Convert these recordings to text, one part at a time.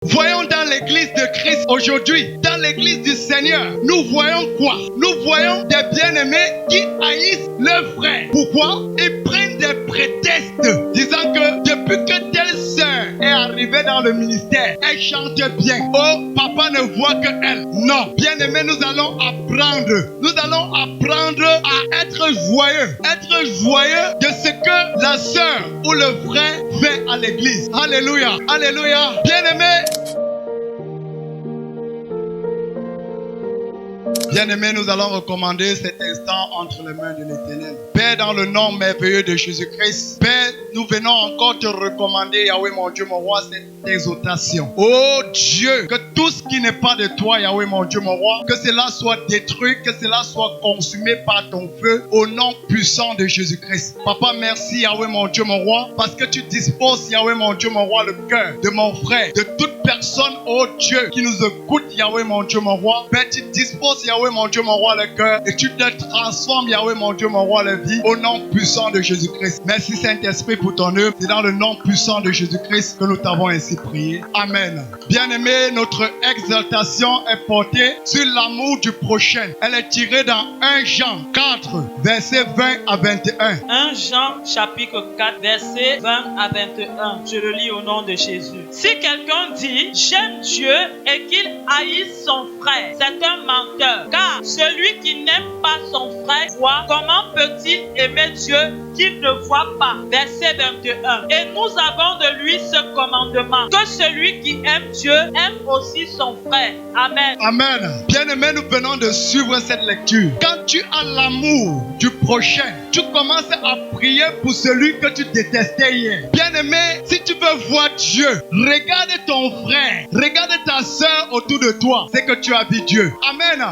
Voyons dans l'église de Christ aujourd'hui, dans l'église du Seigneur, nous voyons quoi? Nous voyons des bien-aimés qui haïssent leurs frères. Pourquoi? Ils prennent des prétextes, disant que depuis que telle sœur est arrivée dans le ministère, elle chante bien. Oh, papa ne voit que elle. Non, bien-aimés, nous allons apprendre. Nous allons apprendre à être joyeux. Être joyeux de ce que la sœur ou le frère fait à l'église. Alléluia, alléluia. Bien-aimés, bien-aimés, nous allons recommander cet instant entre les mains de l'Éternel. Père, dans le nom merveilleux de Jésus-Christ, Père, nous venons encore te recommander, Yahweh mon Dieu, mon roi, cette exhortation. Oh Dieu, que tout ce qui n'est pas de toi, Yahweh mon Dieu, mon roi, que cela soit détruit, que cela soit consumé par ton feu, au nom puissant de Jésus-Christ. Papa, merci, Yahweh mon Dieu, mon roi, parce que tu disposes, Yahweh mon Dieu, mon roi, le cœur de mon frère, de toute personne, oh Dieu, qui nous écoute, Yahweh mon Dieu, mon roi. Père, tu disposes, Yahweh mon Dieu, mon roi, le cœur, et tu te transformes, Yahweh mon Dieu, mon roi, la vie, au nom puissant de Jésus-Christ. Merci Saint-Esprit pour ton œuvre. C'est dans le nom puissant de Jésus-Christ que nous t'avons ainsi prié. Amen. Bien-aimé, notre exaltation est portée sur l'amour du prochain. Elle est tirée dans 1 Jean 4, versets 20 à 21. 1 Jean chapitre 4, versets 20 à 21. Je le lis au nom de Jésus. Si quelqu'un dit « J'aime Dieu » et qu'il haïsse son frère, c'est un menteur. Car celui qui n'aime pas son frère voit, comment peut-il aimer Dieu qu'il ne voit pas? Verset 21. Et nous avons de lui ce commandement, que celui qui aime Dieu aime aussi son frère. Amen. Amen. Bien-aimé, nous venons de suivre cette lecture. Quand tu as l'amour du prochain, tu commences à prier pour celui que tu détestais hier. Bien-aimé, si tu veux voir Dieu, regarde ton frère, regarde ta soeur autour de toi. C'est que tu as vu Dieu. Amen.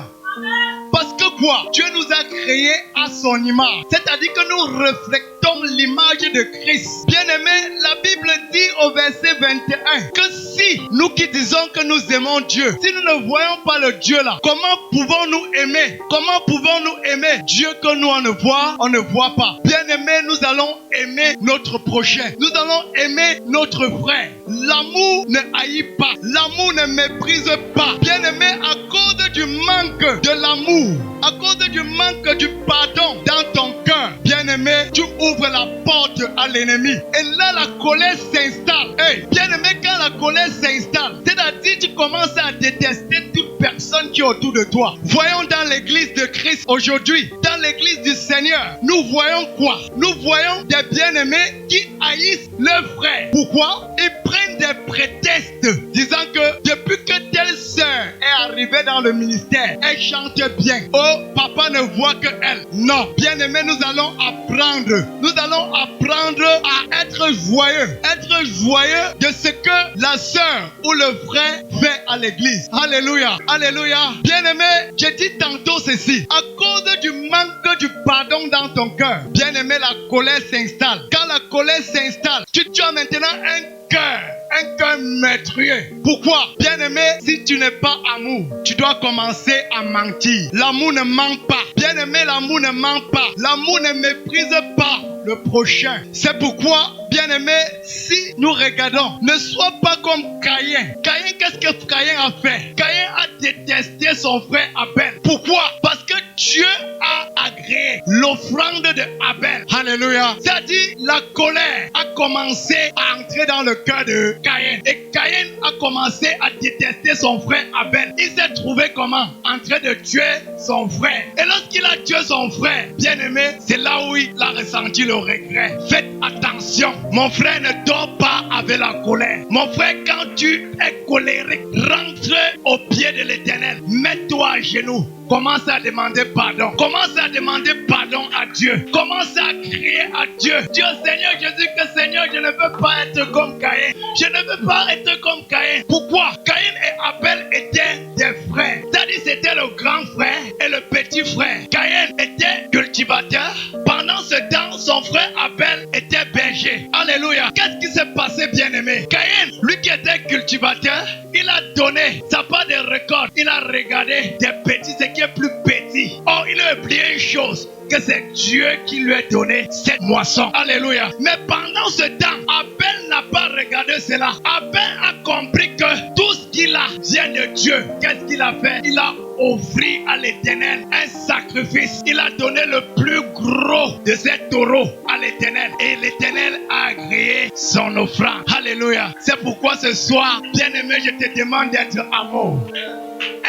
Parce que quoi? Dieu nous a créés à son image. C'est-à-dire que nous reflétons l'image de Christ. Bien-aimé, la Bible dit au verset 21 que si nous qui disons que nous aimons Dieu, si nous ne voyons pas le Dieu là, comment pouvons-nous aimer? Comment pouvons-nous aimer Dieu que nous on ne voit pas? Bien-aimé, nous allons aimer notre prochain. Nous allons aimer notre frère. L'amour ne haït pas. L'amour ne méprise pas. Bien-aimé, à cause du manque de l'amour, à cause du manque du pardon dans ton cœur, bien-aimé, tu ouvres la porte à l'ennemi. Et là, la colère s'installe. Hey, bien-aimé, quand la colère s'installe, c'est-à-dire tu commences à détester toute personne qui est autour de toi. Voyons dans l'église de Christ aujourd'hui, dans l'église du Seigneur, nous voyons quoi? Nous voyons des bien-aimés qui haïssent leurs frères. Pourquoi? Ils prennent des prétextes, disant que depuis que telle sœur est arrivée dans le ministère, elle chante bien. Oh, papa ne voit que elle. Non, bien-aimés, nous allons apprendre. Nous allons apprendre à être joyeux. Être joyeux de ce que la sœur ou le frère fait à l'église. Alléluia, alléluia. Bien-aimé, j'ai dit tantôt ceci. À cause du manque du pardon dans ton cœur, bien-aimé, la colère s'installe. Quand la colère s'installe, tu as maintenant un cœur meurtrier. Pourquoi? Bien-aimé, si tu n'es pas amour, tu dois commencer à mentir. L'amour ne ment pas. Bien-aimé, l'amour ne ment pas. L'amour ne méprise pas le prochain. C'est pourquoi, bien-aimé, si nous regardons, ne sois pas comme Caïn. Caïn, qu'est-ce que Caïn a fait? Caïn a détesté son frère Abel. Pourquoi? Parce que Dieu a agréé l'offrande de Abel. Alléluia. C'est-à-dire, la colère a commencé à entrer dans le cœur de Caïn. Et Caïn a commencé à détester son frère Abel. Il s'est trouvé comment? En train de tuer son frère. Et lorsqu'il a tué son frère, bien-aimé, c'est là où il a ressenti le regret. Faites attention. Mon frère ne dort pas avec la colère. Mon frère, quand tu es colérique, rentre au pied de l'Éternel. Mets-toi à genoux. Commence à demander pardon. Commence à demander pardon à Dieu. Commence à crier à Dieu. Dieu, Seigneur Jésus, que Seigneur, je ne veux pas être comme Caïn. Je ne veux pas être comme Caïn. Pourquoi? Caïn et Abel étaient des frères. C'est-à-dire c'était le grand frère et le petit frère. Caïn était cultivateur. Pendant ce temps, son frère Abel était berger. Alléluia. Qu'est-ce qui s'est passé, bien-aimé? Caïn, lui qui était cultivateur, il a donné sa part de récolte. Il a regardé des petits, ce qui est plus petit. Oh, il a oublié une chose, que c'est Dieu qui lui a donné cette moisson. Alléluia. Mais pendant ce temps, Abel n'a pas regardé Regardez cela. Abel a compris que tout ce qu'il a vient de Dieu. Qu'est-ce qu'il a fait? Il a offert à l'Éternel un sacrifice. Il a donné le plus gros de ses taureaux à l'Éternel. Et l'Éternel a agréé son offrande. Alléluia. C'est pourquoi ce soir, bien-aimé, je te demande d'être amour.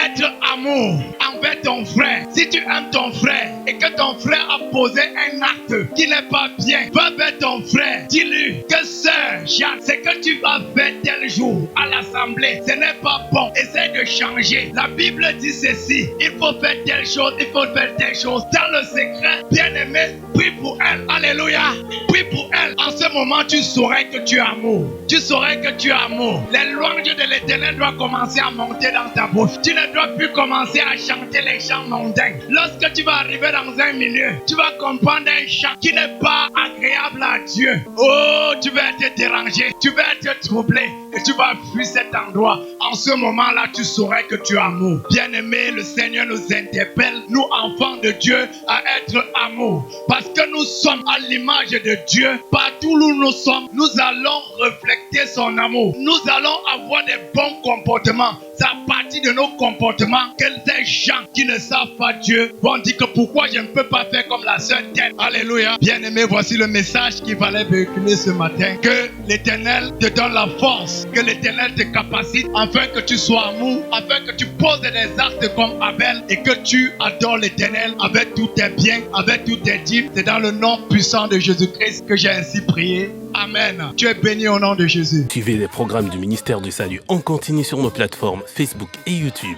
Être amour envers ton frère. Si tu aimes ton frère et que ton frère a posé un acte qui n'est pas bien, va vers ton frère. Dis-lui que sœur Jeanne, ce que tu vas faire tel jour à l'assemblée, ce n'est pas bon. Essaie de changer. La Bible dit ceci. Il faut faire telle chose, il faut faire telle chose. Dans le secret, bien-aimé, prie pour elle. Alléluia. Prie pour elle. En ce moment, tu saurais que tu es amour. Tu saurais que tu es amour. Les louanges de l'Éternel doivent commencer à monter dans ta bouche. Tu ne dois plus commencer à chanter les chants mondains. Lorsque tu vas arriver dans un milieu, tu vas comprendre un chant qui n'est pas agréable à Dieu. Oh, tu vas être dérangé, tu vas être troublé et tu vas fuir cet endroit. En ce moment-là, tu saurais que tu es amour. Bien-aimé, le Seigneur nous interpelle, nous enfants de Dieu, à être amour. Parce que nous sommes à l'image de Dieu. Partout où nous sommes, nous allons refléter son amour. Nous allons avoir des bons comportements. C'est à partir de nos comportements que ces gens qui ne savent pas Dieu vont dire que pourquoi je ne peux pas faire comme la sœur telle. Alléluia. Bien-aimé, voici le message qu'il fallait véhiculer ce matin. Que l'Éternel te donne la force. Que l'Éternel te capacite afin que tu sois amour, afin que tu poses des actes comme Abel et que tu adores l'Éternel avec tous tes biens, avec tous tes dîmes. C'est dans le nom puissant de Jésus-Christ que j'ai ainsi prié. Amen. Tu es béni au nom de Jésus. Suivez les programmes du ministère du Salut en continu sur nos plateformes Facebook et YouTube.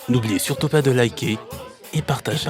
N'oubliez surtout pas de liker et partager.